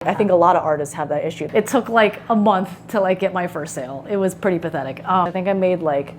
I think a lot of artists have that issue. It took like a month to like get my first sale. It was pretty pathetic. I think I made like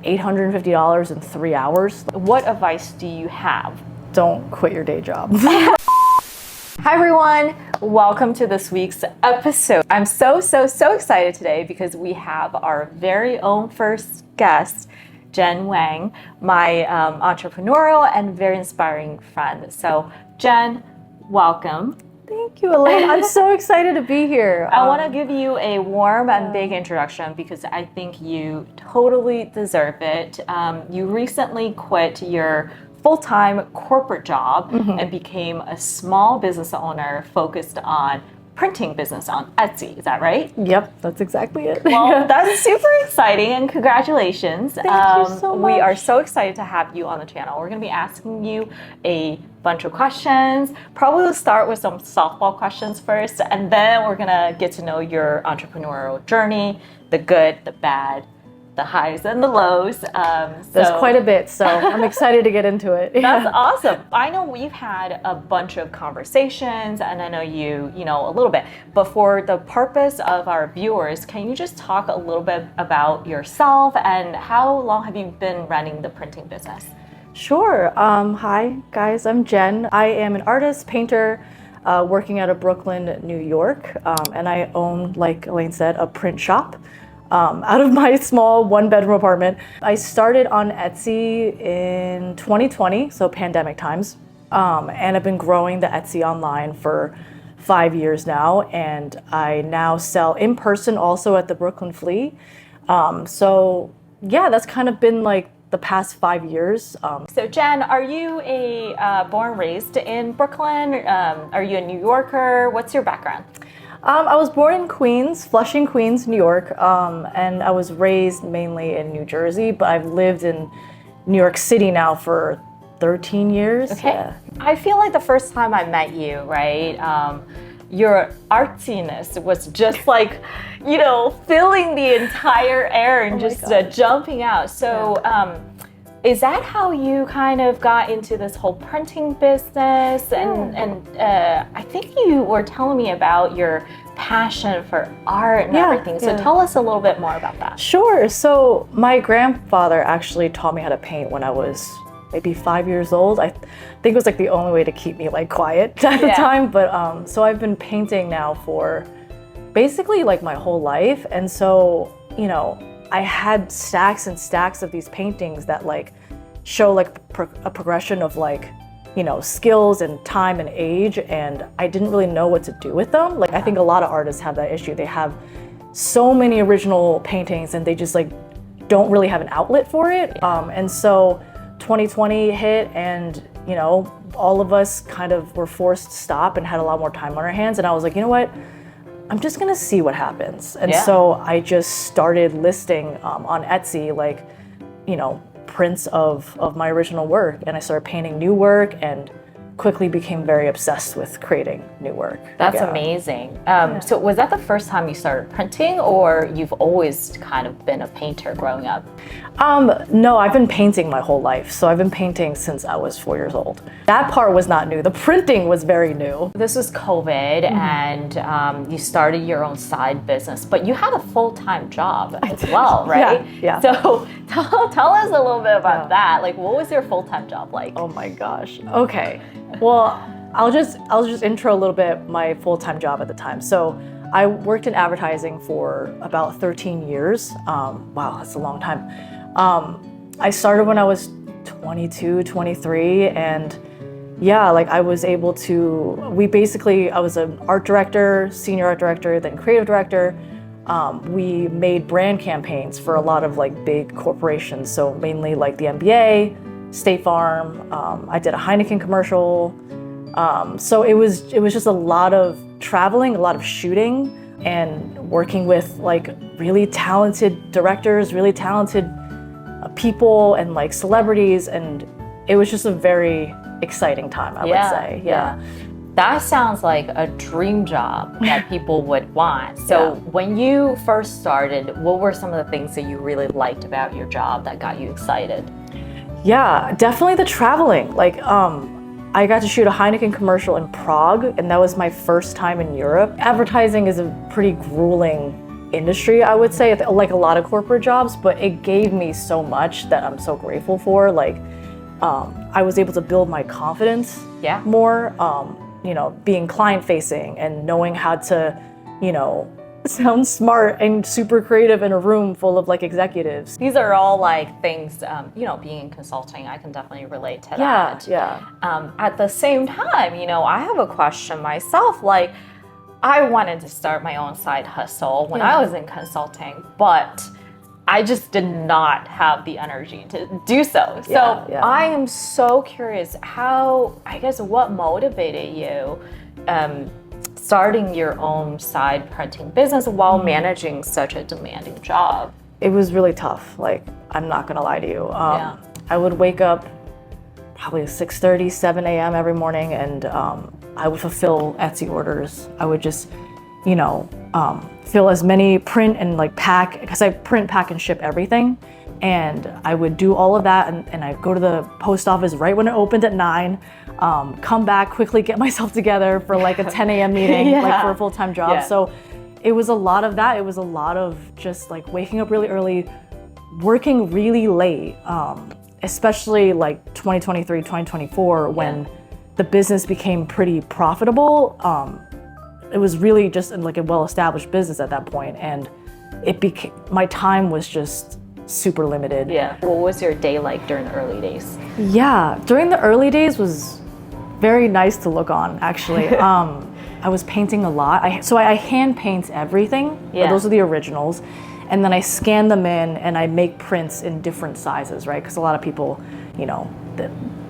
$850 in 3 hours. What advice do you have? Don't quit your day job. Hi everyone, welcome to this week's episode. I'm so excited today because we have our very own first guest, Jen Wang, my entrepreneurial and very inspiring friend. So Jen, welcome. Thank you, Elaine. I'm so excited to be here. I want to give you a warm and big introduction because I think you totally deserve it. You recently quit your full-time corporate job and became a small business owner focused on printing business on Etsy. Is that right? Yep, that's exactly it. Well, that's super exciting and congratulations. Thank you so much. We are so excited to have you on the channel. We're going to be asking you a bunch of questions. Probably we'll start with some softball questions first, and then we're going to get to know your entrepreneurial journey, the good, the bad, the highs and the lows. There's quite a bit, so I'm excited to get into it. That's awesome. I know we've had a bunch of conversations, and I know you know a little bit, but for the purpose of our viewers, can you just talk a little bit about yourself and how long have you been running the printing business? Sure. Hi, guys. I'm Jen. I am an artist, painter, working out of Brooklyn, New York, and I own, like Elaine said, a print shop. Out of my small one-bedroom apartment. I started on Etsy in 2020, so pandemic times, and I've been growing the Etsy online for 5 years now, and I now sell in person also at the Brooklyn Flea. So yeah, that's kind of been like the past 5 years. So Jen, are you a born and raised in Brooklyn? Are you a New Yorker? What's your background? I was born in Queens, Flushing, Queens, New York, and I was raised mainly in New Jersey, but I've lived in New York City now for 13 years. Okay. Yeah. I feel like the first time I met you, right, your artsiness was just like, filling the entire air and just jumping out. So is that how you kind of got into this whole printing business? And I think you were telling me about your passion for art and everything. So tell us a little bit more about that. Sure. So my grandfather actually taught me how to paint when I was maybe 5 years old. I think it was like the only way to keep me like quiet at the time. But so I've been painting now for basically like my whole life. And so, I had stacks and stacks of these paintings that like show like a progression of like, skills and time and age, and I didn't really know what to do with them. Like I think a lot of artists have that issue. They have so many original paintings and they just like don't really have an outlet for it. And so 2020 hit and, all of us kind of were forced to stop and had a lot more time on our hands. And I was like, you know what? I'm just gonna see what happens. And so I just started listing on Etsy, like, prints of my original work. And I started painting new work and quickly became very obsessed with creating new work. That's amazing. So was that the first time you started printing, or you've always kind of been a painter growing up? No, I've been painting my whole life. So I've been painting since I was 4 years old. That part was not new. The printing was very new. This was COVID and you started your own side business, but you had a full-time job as well, right? Yeah. So tell us a little bit about that. Like, what was your full-time job like? Oh my gosh. Okay. Well, I'll just intro a little bit my full-time job at the time. So I worked in advertising for about 13 years. Wow, that's a long time. I started when I was 22, 23, and like I was able to, I was an art director, senior art director, then creative director. We made brand campaigns for a lot of like big corporations. So mainly like the NBA, State Farm. I did a Heineken commercial. So it was just a lot of traveling, a lot of shooting, and working with like really talented directors, really talented people, and like celebrities, and it was just a very exciting time, I would say. Yeah. That sounds like a dream job that people would want. So when you first started, what were some of the things that you really liked about your job that got you excited? Yeah, definitely the traveling. Like I got to shoot a Heineken commercial in Prague, and that was my first time in Europe. Advertising is a pretty grueling industry, I would say, like a lot of corporate jobs, but it gave me so much that I'm so grateful for. Like, I was able to build my confidence more, you know, being client facing and knowing how to, you know, sound smart and super creative in a room full of like executives. These are all like things, you know, being in consulting, I can definitely relate to that. At the same time, you know, I have a question myself. Like, I wanted to start my own side hustle when I was in consulting, but I just did not have the energy to do so. So I am so curious how, I guess, what motivated you starting your own side printing business while managing such a demanding job? It was really tough. Like, I'm not gonna lie to you. I would wake up probably 6:30, 7 a.m. every morning, and I would fulfill Etsy orders. I would just, you know, fill as many, print and like pack, because I print, pack, and ship everything. And I would do all of that, and I'd go to the post office right when it opened at 9, come back, quickly get myself together for like a 10 a.m. meeting, like for a full-time job. So it was a lot of that. It was a lot of just like waking up really early, working really late, especially like 2023, 2024, when the business became pretty profitable. It was really just like a well-established business at that point, and it became, my time was just super limited. What was your day like during the early days? During the early days was very nice to look on, actually. I was painting a lot. So I hand paint everything. Those are the originals. And then I scan them in and I make prints in different sizes, right? Because a lot of people, you know,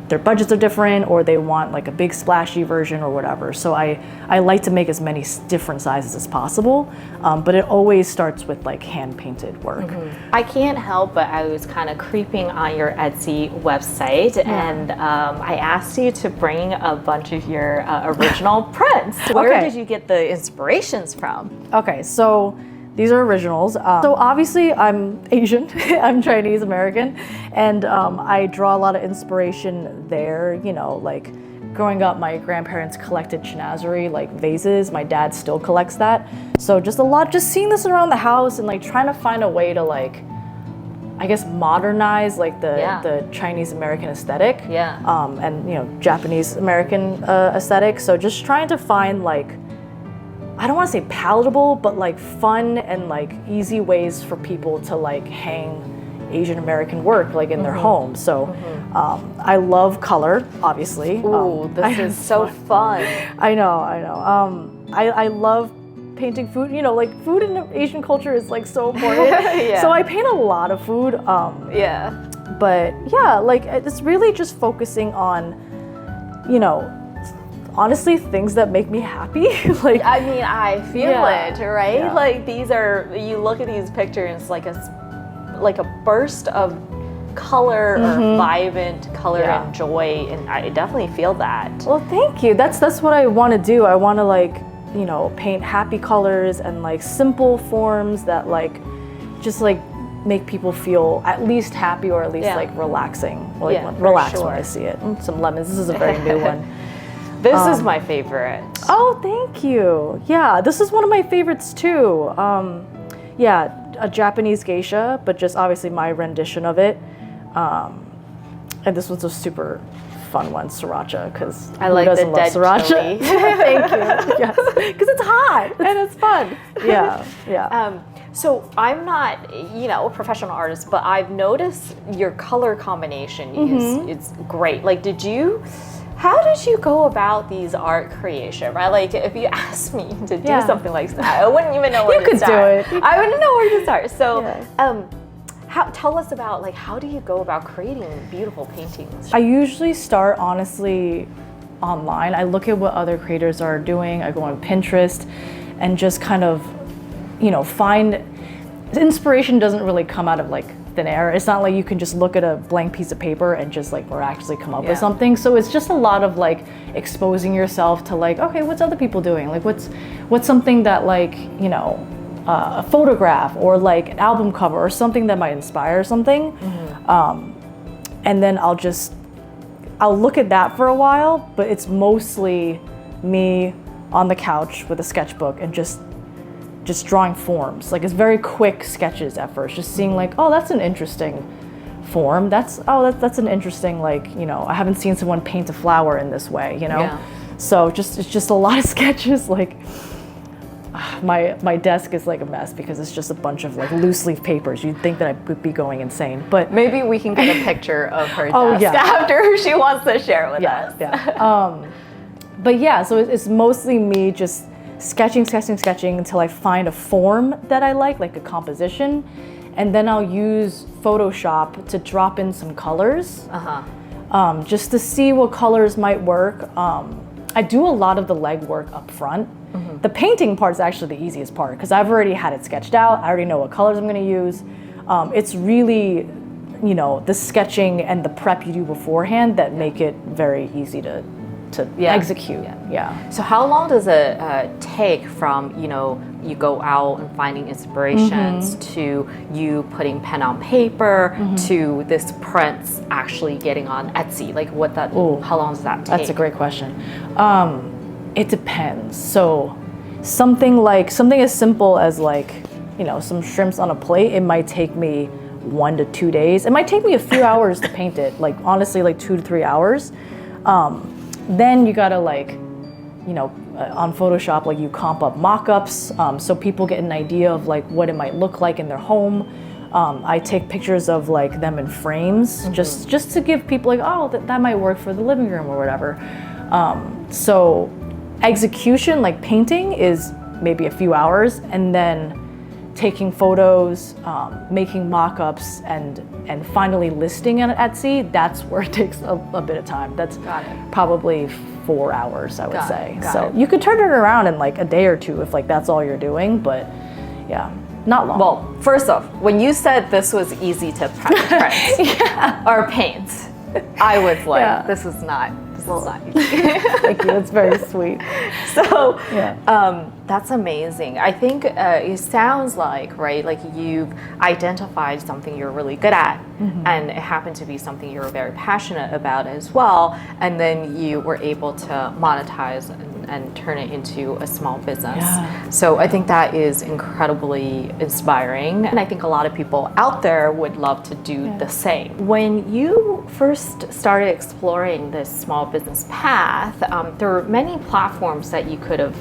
their budgets are different, or they want like a big splashy version or whatever. So I like to make as many different sizes as possible, but it always starts with like hand painted work. I can't help but I was kind of creeping on your Etsy website, and I asked you to bring a bunch of your original prints. Where did you get the inspirations from? Okay, so these are originals. So obviously I'm Asian, I'm Chinese American, and I draw a lot of inspiration there. You know, like growing up, my grandparents collected chinazery, like vases. My dad still collects that. So just seeing this around the house and like trying to find a way to like, I guess, modernize like the Chinese American aesthetic. And you know, Japanese American aesthetic. So just trying to find like, I don't want to say palatable, but like fun and like easy ways for people to like hang Asian American work like in their homes. So I love color, obviously. Ooh, this is so fun. I know. I love painting food. You know, like food in Asian culture is like so important. So I paint a lot of food. But yeah, like it's really just focusing on, you know, honestly, things that make me happy. Like, I mean, I feel it, right? Like these are, you look at these pictures, like a burst of color or vibrant color and joy, and I definitely feel that. Well, thank you. That's what I want to do. I want to like, you know, paint happy colors and like simple forms that like just like make people feel at least happy, or at least like relaxing. Like relax when I see it. Some lemons. This is a very new one. This is my favorite. Oh, thank you. Yeah, this is one of my favorites too. A Japanese geisha, but just obviously my rendition of it. And this was a super fun one, sriracha, because I like the dead sriracha. chili. Thank you. Yes, because it's hot and it's fun. Yeah. So I'm not, you know, a professional artist, but I've noticed your color combination is great. Like, how did you go about these art creation, right? Like, if you asked me to do something like that, I wouldn't even know where to start. You could do it. I wouldn't know where to start. So, tell us about, like, how do you go about creating beautiful paintings? I usually start, honestly, online. I look at what other creators are doing. I go on Pinterest and just kind of, you know, find, inspiration doesn't really come out of, like, thin air. It's not like you can just look at a blank piece of paper and just like miraculously come up with something. So it's just a lot of like exposing yourself to like, okay, what's other people doing? Like what's something that like, you know, a photograph or like an album cover or something that might inspire something. And then I'll just I'll look at that for a while, but it's mostly me on the couch with a sketchbook and just drawing forms. Like it's very quick sketches at first, just seeing like, oh, that's an interesting form. That's an interesting, like, you know, I haven't seen someone paint a flower in this way, you know? Yeah. So it's just a lot of sketches. Like my desk is like a mess because it's just a bunch of like loose leaf papers. You'd think that I would be going insane, but maybe we can get a picture of her Oh, desk yeah. after she wants to share with us. Yeah. But yeah, so it's mostly me just sketching until I find a form that I like a composition, and then I'll use Photoshop to drop in some colors, just to see what colors might work. I do a lot of the legwork up front. The painting part is actually the easiest part because I've already had it sketched out. I already know what colors I'm going to use. It's really, you know, the sketching and the prep you do beforehand that make it very easy to execute. Yeah. So how long does it take from, you know, you go out and finding inspirations to you putting pen on paper to this prints actually getting on Etsy? Like how long does that take? That's a great question. It depends. So something as simple as like, you know, some shrimps on a plate, it might take me 1 to 2 days. It might take me a few hours to paint it, like honestly like 2 to 3 hours. Then you gotta like, you know, on Photoshop, like you comp up mock-ups so people get an idea of like what it might look like in their home. I take pictures of like them in frames just to give people like, oh, that might work for the living room or whatever. So execution, like painting, is maybe a few hours, and then taking photos, making mock-ups, and finally listing on Etsy, that's where it takes a bit of time. That's probably 4 hours, I would say. So you could turn it around in like a day or two if like that's all you're doing, but yeah, not long. Well, first off, when you said this was easy to print or paint, I was like, this is not easy. Thank you, that's very sweet. So that's amazing. I think it sounds like, right, like you've identified something you're really good at, and it happened to be something you're very passionate about as well, and then you were able to monetize and turn it into a small business. So I think that is incredibly inspiring, and I think a lot of people out there would love to do the same. When you first started exploring this small business path, there were many platforms that you could have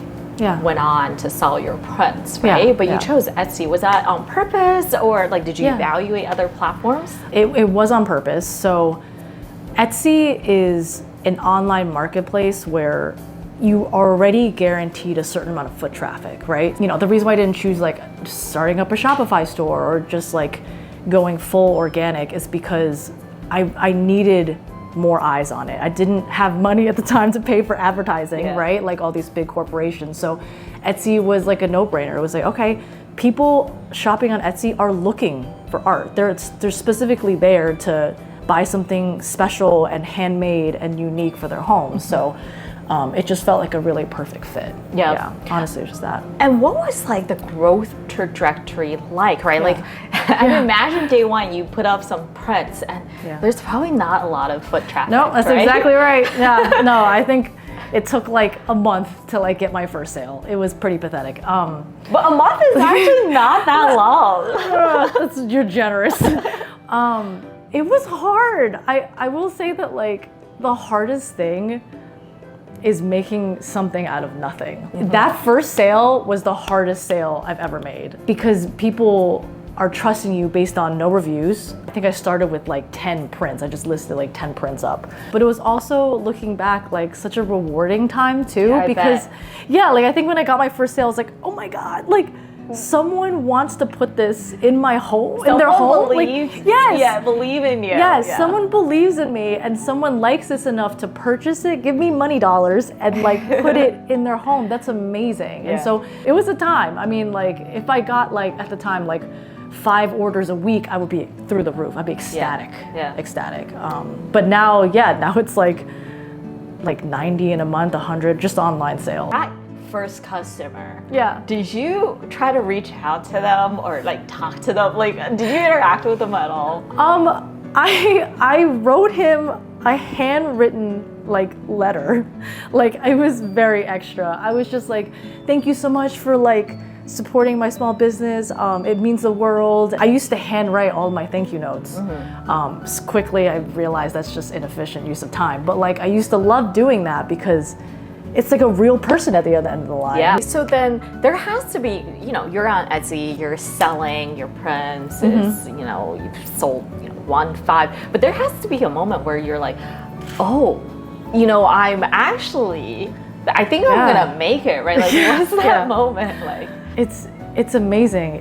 went on to sell your prints, right? But you chose Etsy. Was that on purpose, or like did you evaluate other platforms? It was on purpose. So Etsy is an online marketplace where you are already guaranteed a certain amount of foot traffic, right? You know, the reason why I didn't choose like just starting up a Shopify store or just like going full organic is because I needed more eyes on it. I didn't have money at the time to pay for advertising, right? Like all these big corporations. So Etsy was like a no-brainer. It was like, okay, people shopping on Etsy are looking for art. They're specifically there to buy something special and handmade and unique for their home. So it just felt like a really perfect fit. Yeah, honestly, it was just that. And what was like the growth trajectory like, right? Like, I imagine day one you put up some prints and there's probably not a lot of foot traffic. No, that's exactly right. Yeah, no, I think it took like a month to like get my first sale. It was pretty pathetic. But a month is actually not that long. You're generous. It was hard. I will say that like the hardest thing is making something out of nothing. That first sale was the hardest sale I've ever made because people are trusting you based on no reviews. I think I started with like 10 prints. I just listed like 10 prints up. But it was also, looking back, like such a rewarding time too, because like I think when I got my first sale, I was like, oh my God, like someone wants to put this in my home, in their home. Believe, like, believe in you. Yes, someone believes in me and someone likes this enough to purchase it, give me money dollars, and like put it in their home. That's amazing. And so it was a time. I mean, like if I got like at the time like 5 orders a week, I would be through the roof. I'd be ecstatic. Ecstatic. But now, now it's like 90 in a month, 100, just online sale. First customer. Did you try to reach out to them or like talk to them? Like, did you interact with them at all? I wrote him. a handwritten like letter. Like it was very extra. I was just like, thank you so much for like supporting my small business. It means the world. I used to handwrite all my thank you notes. Quickly I realized that's just inefficient use of time. But like I used to love doing that because it's like a real person at the other end of the line. Yeah. So then there has to be, you know, you're on Etsy, you're selling your prints, you know, you've sold, you know, 1.5, but there has to be a moment where you're like, oh, you know, I think I'm gonna make it, right? Like what's that moment like? It's amazing.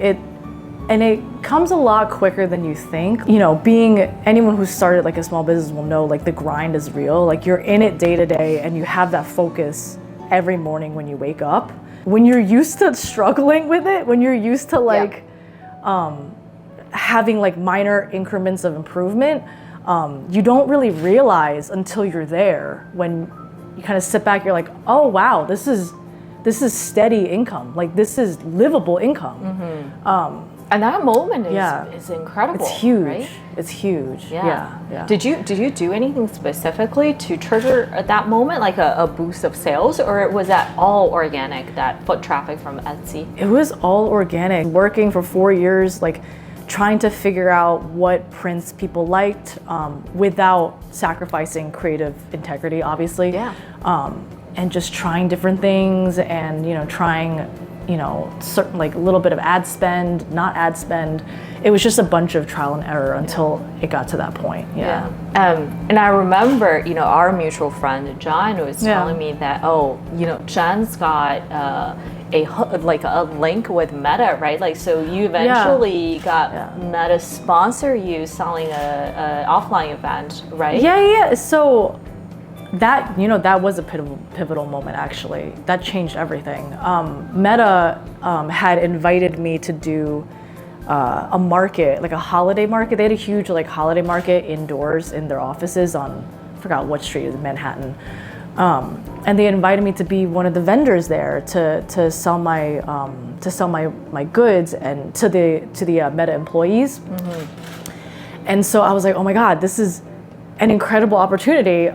It comes a lot quicker than you think. You know, being anyone who's started like a small business will know like the grind is real. Like you're in it day to day and you have that focus every morning when you wake up. When you're used to struggling with it, when you're used to like having like minor increments of improvement, you don't really realize until you're there. When you kind of sit back, you're like, oh wow, this is steady income. Like this is livable income. And that moment is incredible. It's huge. Right? It's huge. Yeah. Did you do anything specifically to trigger that moment, like a boost of sales, or was that all organic, that foot traffic from Etsy? It was all organic. Working for 4 years, like trying to figure out what prints people liked without sacrificing creative integrity, obviously. Yeah. And just trying different things and, you know, trying, you know, certain like a little bit of ad spend, not ad spend. It was just a bunch of trial and error until it got to that point. Yeah. And I remember, you know, our mutual friend John was telling me that, oh, you know, John's got a link with Meta, right? Like, so you eventually got Meta sponsor you selling a offline event, right? Yeah. So that, you know, that was a pivotal moment actually. That changed everything. Meta had invited me to do a market, like a holiday market. They had a huge like holiday market indoors in their offices on, I forgot what street in Manhattan. And they invited me to be one of the vendors there to sell my goods and to the Meta employees. And so I was like, oh my God, this is an incredible opportunity.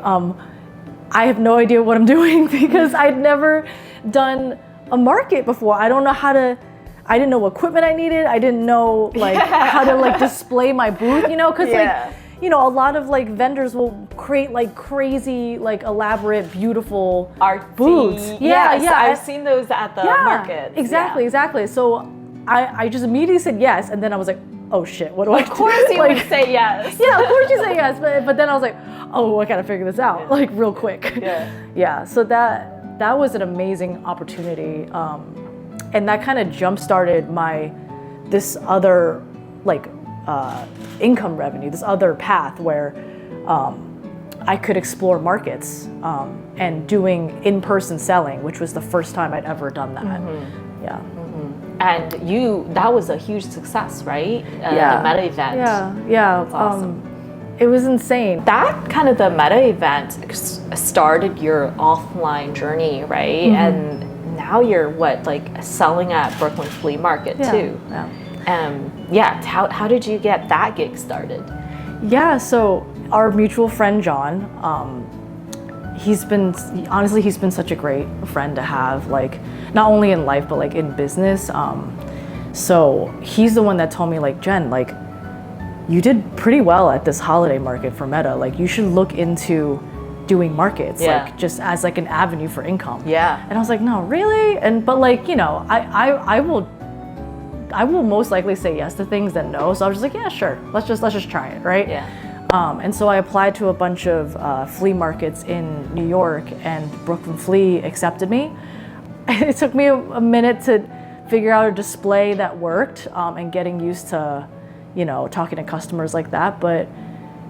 I have no idea what I'm doing because I'd never done a market before. I don't know I didn't know what equipment I needed. I didn't know like how to like display my booth, you know, because like, you know, a lot of like vendors will create like crazy, like elaborate, beautiful art booths. I've seen those at the market. Exactly. So I just immediately said yes, and then I was like, oh shit, what do I do? Of course you would say yes. Yeah, of course you say yes, but then I was like, oh, I gotta figure this out like real quick. Yeah. So that was an amazing opportunity, and that kind of jump started this other like income revenue, this other path where I could explore markets and doing in-person selling, which was the first time I'd ever done that. Yeah. And that was a huge success, right? The Meta event. Yeah. That's awesome. It was insane. That kind of the Meta event started your offline journey, right? And now you're selling at Brooklyn Flea Market too. How did you get that gig started? Yeah, so our mutual friend John, he's been such a great friend to have, like not only in life but like in business. So he's the one that told me, like, Jen, like you did pretty well at this holiday market for Meta. Like you should look into doing markets, like just as like an avenue for income. Yeah. And I was like, no, really? But like, you know, I will most likely say yes to things than no. So I was just like, yeah, sure. Let's just try it, right? Yeah. And so I applied to a bunch of flea markets in New York, and Brooklyn Flea accepted me. It took me a minute to figure out a display that worked, and getting used to, you know, talking to customers like that. But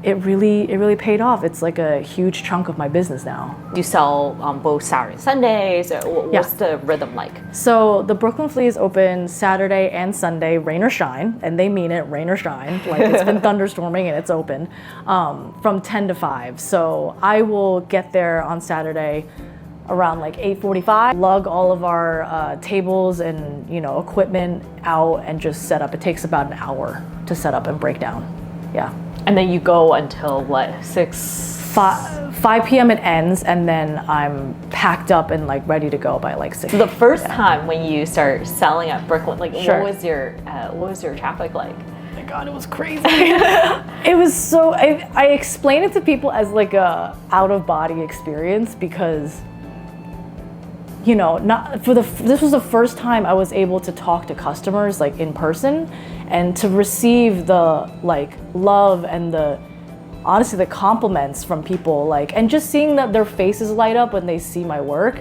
it really paid off. It's like a huge chunk of my business now. You sell on both Saturday and Sundays, or what's the rhythm like? So the Brooklyn Flea is open Saturday and Sunday, rain or shine, and they mean it, rain or shine. Like it's been thunderstorming and it's open, from 10 to 5. So I will get there on Saturday around like 8:45, lug all of our tables and, you know, equipment out and just set up. It takes about an hour to set up and break down. Yeah. And then you go until what, 5 p.m. it ends, and then I'm packed up and like ready to go by like 6. So the first time when you start selling at Brooklyn, like Sure. what was your traffic like? Oh my God, it was crazy. It was so, I explain it to people as like a out of body experience because, you know, this was the first time I was able to talk to customers like in person and to receive the like love and honestly the compliments from people, like, and just seeing that their faces light up when they see my work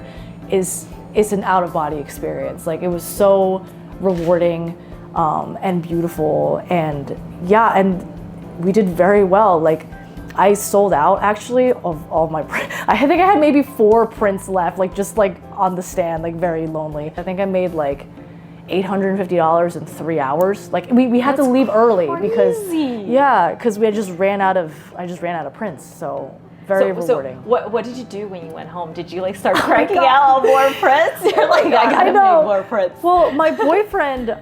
is an out of body experience. Like, it was so rewarding and beautiful, and yeah, and we did very well. Like, I sold out actually of all my I think I had maybe 4 prints left, like just like on the stand, like very lonely. I think I made like $850 in 3 hours. Like we had to leave early because we had just ran out of prints. So very rewarding. So what did you do when you went home? Did you like start cranking out more prints? You're like, I gotta make more prints. Well, my boyfriend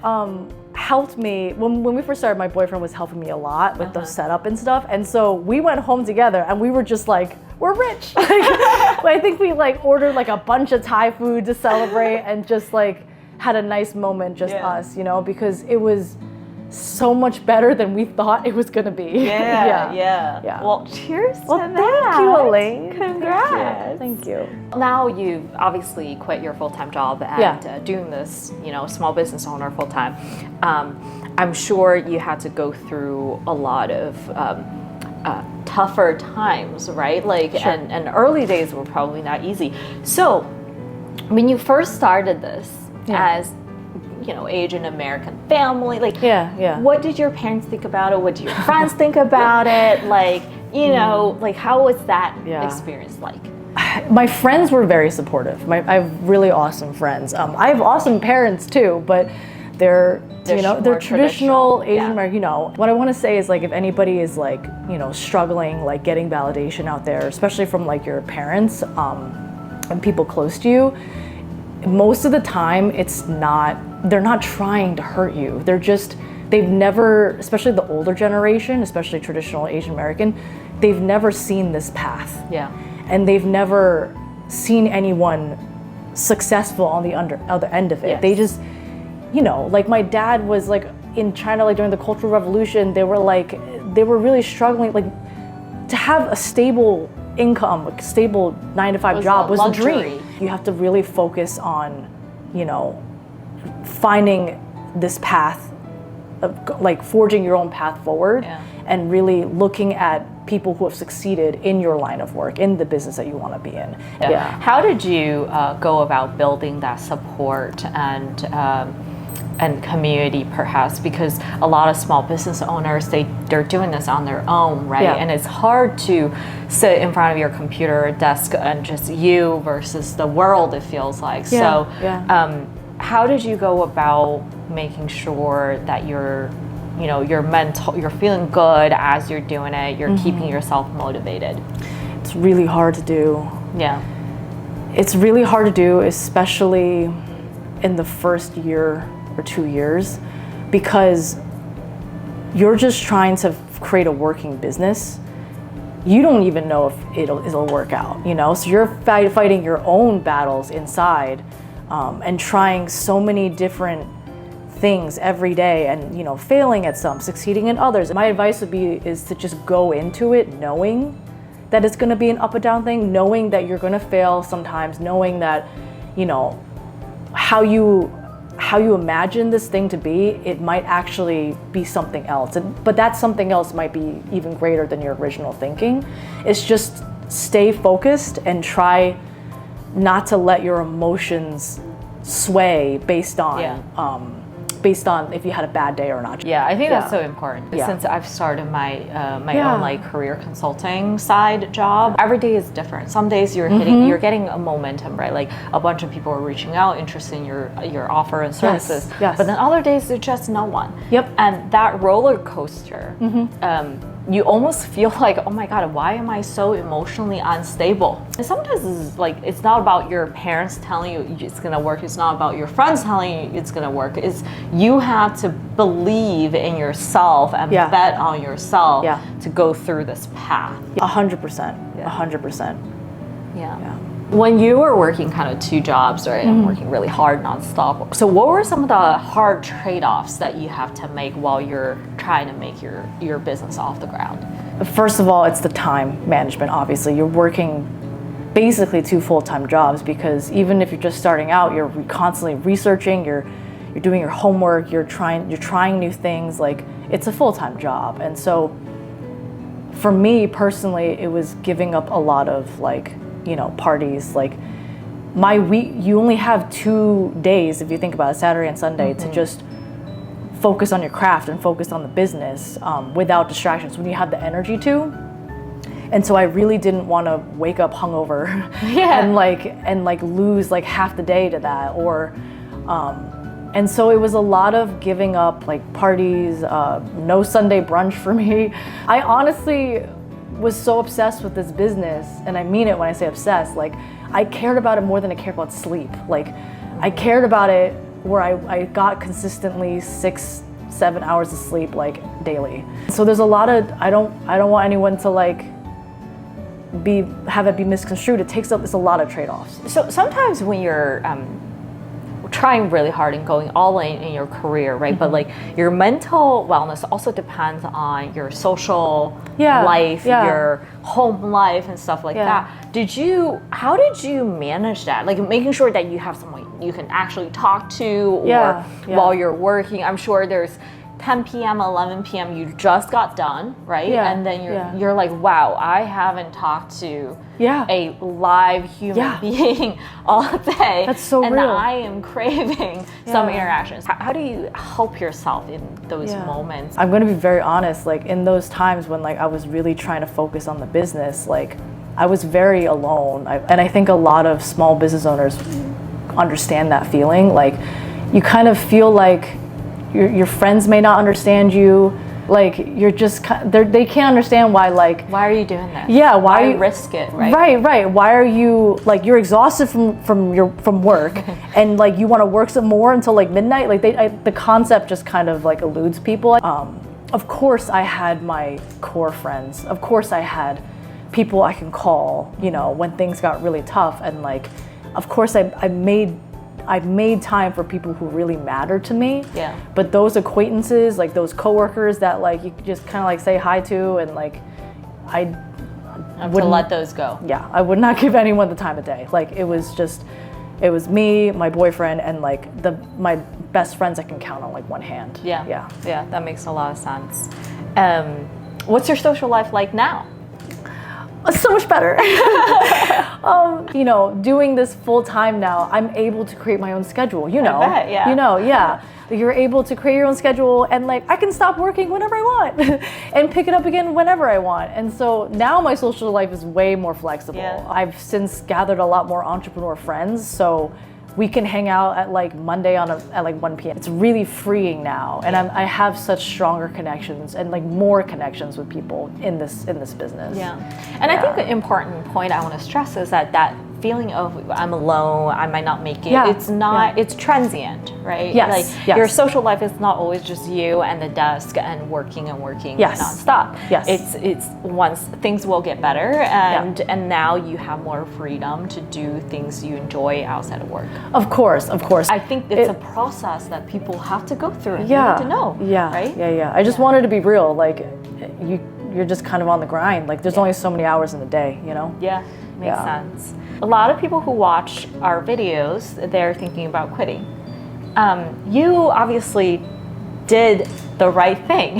helped me when we first started. My boyfriend was helping me a lot with the setup and stuff, and so we went home together and we were just like, we're rich. I think we like ordered like a bunch of Thai food to celebrate and just like had a nice moment, just us, you know, because it was so much better than we thought it was gonna be. Yeah. Well, cheers to that. Thank you, Elaine. Congrats. Thank you. Now you've obviously quit your full-time job and doing this, you know, small business owner full-time. I'm sure you had to go through a lot of tougher times, right? Like, Sure. and early days were probably not easy. So when you first started this, as you know, Asian American family, like what did your parents think about it? What did your friends think about it? Like, you know, like how was that experience like? My friends were very supportive. I have really awesome friends. I have awesome parents too, but they're traditional Asian American. You know, what I want to say is like, if anybody is like, you know, struggling, like getting validation out there, especially from like your parents and people close to you, most of the time they're not trying to hurt you. They've never, especially the older generation, especially traditional Asian American, they've never seen this path. Yeah. And they've never seen anyone successful on the other end of it. Yes. They just, you know, like my dad was like in China, like during the Cultural Revolution, they were really struggling, like to have a stable income, a stable 9-to-5 job was a dream. You have to really focus on, you know, finding this path of like forging your own path forward and really looking at people who have succeeded in your line of work, in the business that you want to be in. How did you go about building that support and community, perhaps, because a lot of small business owners, they're doing this on their own, right? And it's hard to sit in front of your computer desk and just you versus the world, it feels like. How did you go about making sure that you're feeling good as you're doing it, you're keeping yourself motivated? It's really hard to do. It's really hard to do, especially in the first year or 2 years, because you're just trying to create a working business. You don't even know if it'll work out, you know? So you're fighting your own battles inside and trying so many different things every day and, you know, failing at some, succeeding in others. My advice is to just go into it knowing that it's gonna be an up and down thing, knowing that you're gonna fail sometimes, knowing that, you know, how you imagine this thing to be, it might actually be something else. But that something else might be even greater than your original thinking. It's just stay focused and try not to let your emotions sway based on if you had a bad day or not. I think that's so important. Since I've started my own like career consulting side job, every day is different. Some days you're getting a momentum, right? Like a bunch of people are reaching out, interested in your offer and services. But then other days there's just no one. And that roller coaster, you almost feel like, oh my God, why am I so emotionally unstable? And sometimes it's like, it's not about your parents telling you it's gonna work. It's not about your friends telling you it's gonna work. It's you have to believe in yourself and bet on yourself to go through this path. 100%, 100%. Yeah. When you were working kind of 2 jobs, right, and working really hard nonstop, so what were some of the hard trade-offs that you have to make while you're trying to make your business off the ground? First of all, it's the time management, obviously. You're working basically 2 full-time jobs because even if you're just starting out, you're constantly researching, you're doing your homework, you're trying new things, like it's a full-time job. And so for me personally, it was giving up a lot of like, you know, parties. Like my week, you only have 2 days, if you think about it, Saturday and Sunday, to just focus on your craft and focus on the business without distractions when you have the energy to. And so I really didn't want to wake up hungover and like lose like half the day to that, or and so it was a lot of giving up like parties, no Sunday brunch for me. I honestly was so obsessed with this business, and I mean it when I say obsessed. Like I cared about it more than I cared about sleep. Like I cared about it where I got consistently 6-7 hours of sleep like daily. So there's a lot of I don't want anyone to like have it be misconstrued. It's a lot of trade-offs. So sometimes when you're trying really hard and going all in your career, right? But like your mental wellness also depends on your social life, your home life and stuff like that. How did you manage that? Like making sure that you have someone you can actually talk to or while you're working. I'm sure there's 10 p.m., 11 p.m. you just got done, right? And then you're like, wow, I haven't talked to a live human being all day. That's so and real. And I am craving some interactions. How do you help yourself in those moments? I'm going to be very honest, like in those times when like I was really trying to focus on the business, like I was very alone. And I think a lot of small business owners understand that feeling. Like you kind of feel like your friends may not understand you, like you're just they can't understand why are you doing this? Why risk it, right? Right. Why are you like you're exhausted from work and like you want to work some more until like midnight? Like the concept just kind of like eludes people. Of course I had my core friends. Of course I had people I can call, you know, when things got really tough, and like of course I made time for people who really matter to me. But those acquaintances, like those coworkers that like you just kind of like say hi to, and like I wouldn't let those go. I would not give anyone the time of day. Like it was me, my boyfriend, and like my best friends I can count on like one hand. Yeah, that makes a lot of sense. What's your social life like now? So much better. You know, doing this full time now, I'm able to create my own schedule. You know, I bet, you know, you're able to create your own schedule, and like I can stop working whenever I want and pick it up again whenever I want. And so now my social life is way more flexible. I've since gathered a lot more entrepreneur friends, so we can hang out at like Monday at like 1 p.m. It's really freeing now, and I have such stronger connections and like more connections with people in this business. And I think the important point I want to stress is that feeling of I'm alone, I might not make it. It's not. It's transient, right? Like your social life is not always just you and the desk and working nonstop. It's once things will get better, and now you have more freedom to do things you enjoy outside of work. Of course. I think it's a process that people have to go through and need to know. Right? I just wanted to be real. Like you're just kind of on the grind. Like there's only so many hours in the day, you know? Makes sense. A lot of people who watch our videos, they're thinking about quitting. You obviously did the right thing.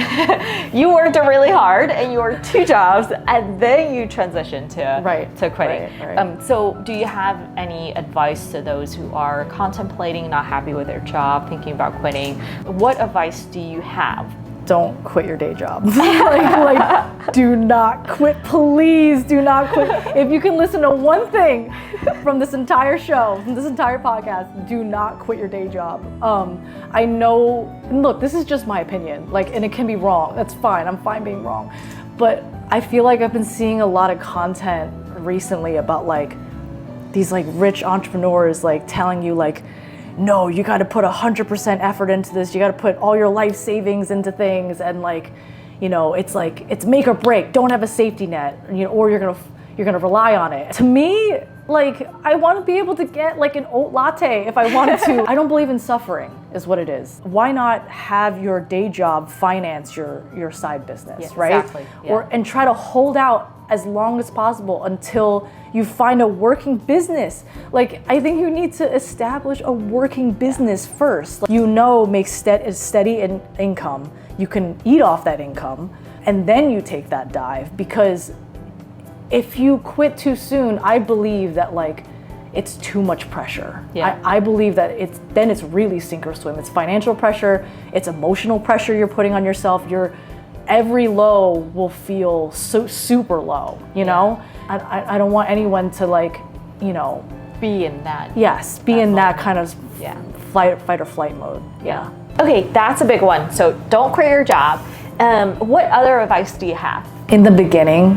You worked really hard and you worked 2 jobs, and then you transitioned to quitting. Right. So do you have any advice to those who are contemplating, not happy with their job, thinking about quitting? What advice do you have? Don't quit your day job. like do not quit. Please do not quit. If you can listen to one thing from this entire show, from this entire podcast, do not quit your day job. I know, look, this is just my opinion, like, and it can be wrong. That's fine. I'm fine being wrong. But I feel like I've been seeing a lot of content recently about like these like rich entrepreneurs like telling you like, no, you got to put 100% effort into this. You got to put all your life savings into things, and like, you know, it's like it's make or break. Don't have a safety net, you know, or you're gonna rely on it. To me, like, I want to be able to get like an oat latte if I wanted to. I don't believe in suffering, is what it is. Why not have your day job finance your side business, right? Exactly. Yeah. And try to hold out as long as possible until you find a working business. Like, I think you need to establish a working business first. Like, you know, make steady income. You can eat off that income, and then you take that dive. Because if you quit too soon, I believe that like it's too much pressure. Yeah. I believe that it's really sink or swim. It's financial pressure, it's emotional pressure you're putting on yourself. Every low will feel so super low, you know? I don't want anyone to like, you know, Be in that. yes, be in that kind of Yeah. fight or flight mode. Yeah. Okay, that's a big one. So don't quit your job. What other advice do you have? In the beginning,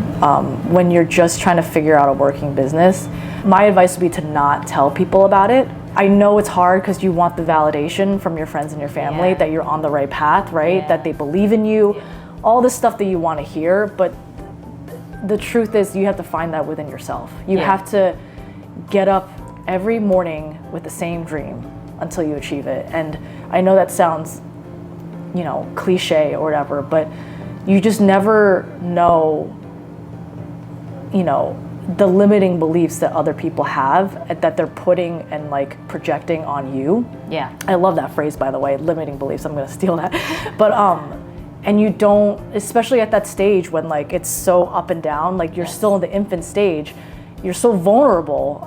when you're just trying to figure out a working business, my advice would be to not tell people about it. I know it's hard because you want the validation from your friends and your family that you're on the right path, right? That they believe in you, all the stuff that you want to hear. But the truth is, you have to find that within yourself. You have to get up every morning with the same dream until you achieve it. And I know that sounds, you know, cliche or whatever, but you just never know, you know, the limiting beliefs that other people have that they're putting and like projecting on you. Yeah. I love that phrase, by the way, limiting beliefs. I'm gonna steal that. But and you don't, especially at that stage when like it's so up and down, like you're still in the infant stage, you're so vulnerable,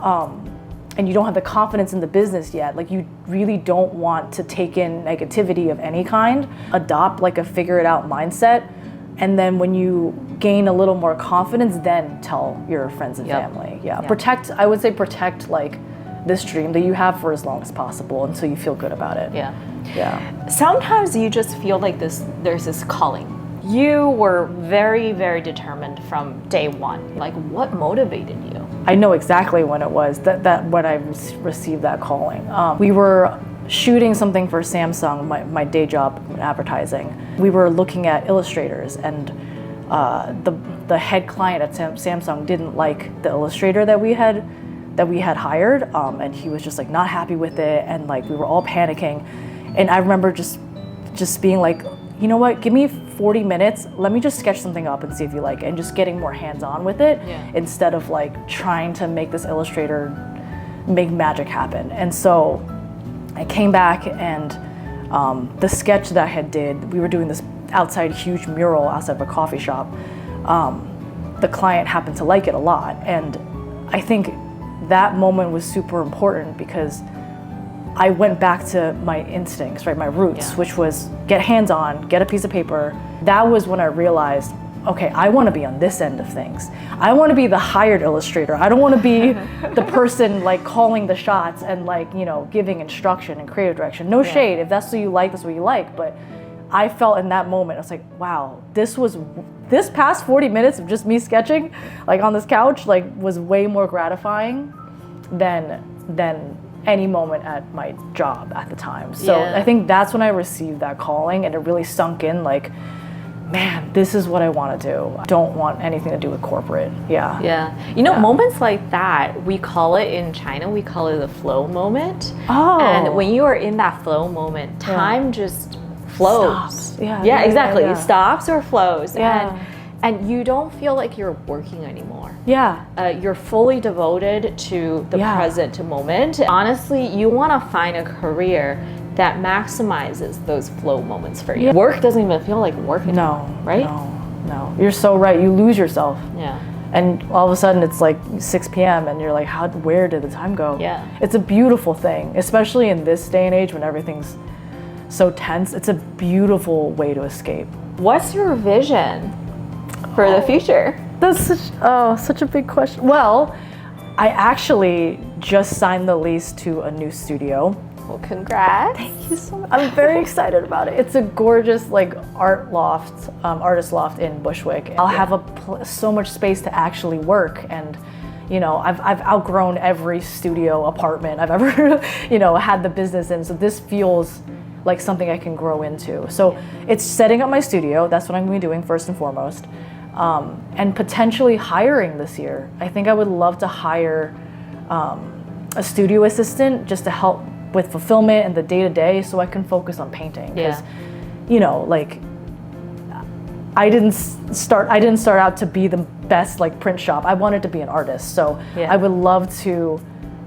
and you don't have the confidence in the business yet. Like, you really don't want to take in negativity of any kind. Adopt like a figure it out mindset. And then when you gain a little more confidence, then tell your friends and family. I would say protect like this dream that you have for as long as possible until you feel good about it. Yeah. Sometimes you just feel like there's this calling. You were very, very determined from day one. Like, what motivated you? I know exactly when it was that when I received that calling. We were shooting something for Samsung, my day job in advertising. We were looking at illustrators, and the head client at Samsung didn't like the illustrator that we had hired, and he was just like not happy with it, and like we were all panicking. And I remember just being like, you know what, give me 40 minutes, let me just sketch something up and see if you like it, and just getting more hands-on with it instead of like trying to make this illustrator make magic happen. And so I came back, and the sketch that I had did, we were doing this outside huge mural outside of a coffee shop. The client happened to like it a lot, and I think that moment was super important because I went back to my instincts, right, my roots, which was get hands-on, get a piece of paper. That was when I realized, okay, I want to be on this end of things. I want to be the hired illustrator. I don't want to be the person like calling the shots and like, you know, giving instruction and creative direction. No shade. If that's what you like, that's what you like. But I felt in that moment, I was like, wow, this past 40 minutes of just me sketching like on this couch like was way more gratifying than any moment at my job at the time. So I think that's when I received that calling, and it really sunk in like, man, this is what I want to do. I don't want anything to do with corporate. Yeah. You know, moments like that, we call it in China, we call it the flow moment. Oh. And when you are in that flow moment, time just flows. Stops. Exactly. It stops or flows. And you don't feel like you're working anymore. You're fully devoted to the present moment. Honestly, you want to find a career that maximizes those flow moments for you. Work doesn't even feel like work anymore, right? No. You're so right. You lose yourself. Yeah. And all of a sudden it's like 6 p.m. and you're like, where did the time go? Yeah. It's a beautiful thing, especially in this day and age when everything's so tense. It's a beautiful way to escape. What's your vision for the future? That's such a big question. Well, I actually just signed the lease to a new studio. Well, congrats. Thank you so much. I'm very excited about it. It's a gorgeous like artist loft in Bushwick. I'll have so much space to actually work, and you know, I've outgrown every studio apartment I've ever you know, had the business in. So this feels like something I can grow into. So it's setting up my studio. That's what I'm going to be doing first and foremost, and potentially hiring this year. I think I would love to hire a studio assistant just to help with fulfillment and the day-to-day, so I can focus on painting. Because, you know, like I didn't start out to be the best like print shop. I wanted to be an artist. So I would love to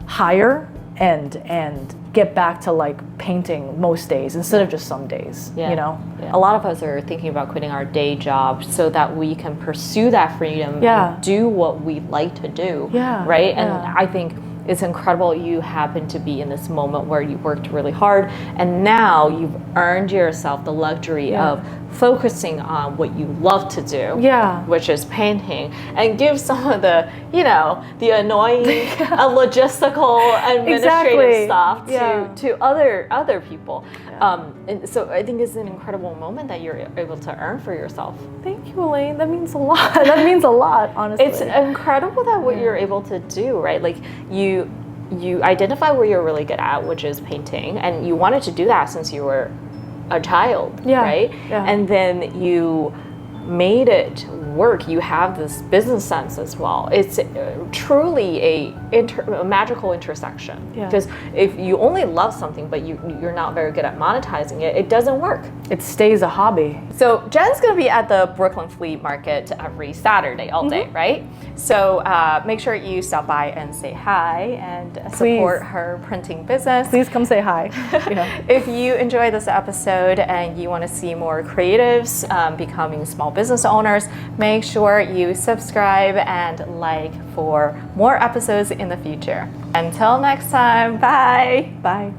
hire and get back to like painting most days instead of just some days. You know, a lot of us are thinking about quitting our day job so that we can pursue that freedom and do what we like to do. Right. And I think it's incredible you happen to be in this moment where you worked really hard, and now you've earned yourself the luxury of focusing on what you love to do, which is painting, and give some of the, you know, the annoying logistical administrative stuff to other people. And so I think it's an incredible moment that you're able to earn for yourself. Thank you, Elaine. That means a lot. That means a lot, honestly. It's incredible that what you're able to do, right? Like you identify what you're really good at, which is painting, and you wanted to do that since you were a child, right? And then you made it work. You have this business sense as well. It's truly a magical intersection. Because if you only love something but you're not very good at monetizing it, it doesn't work. It stays a hobby. So Jen's gonna be at the Brooklyn Flea Market every Saturday all day, right? So make sure you stop by and say hi and support her printing business. Please come say hi. If you enjoy this episode and you want to see more creatives becoming small business owners, make sure you subscribe and like for more episodes in the future. Until next time, bye. Bye.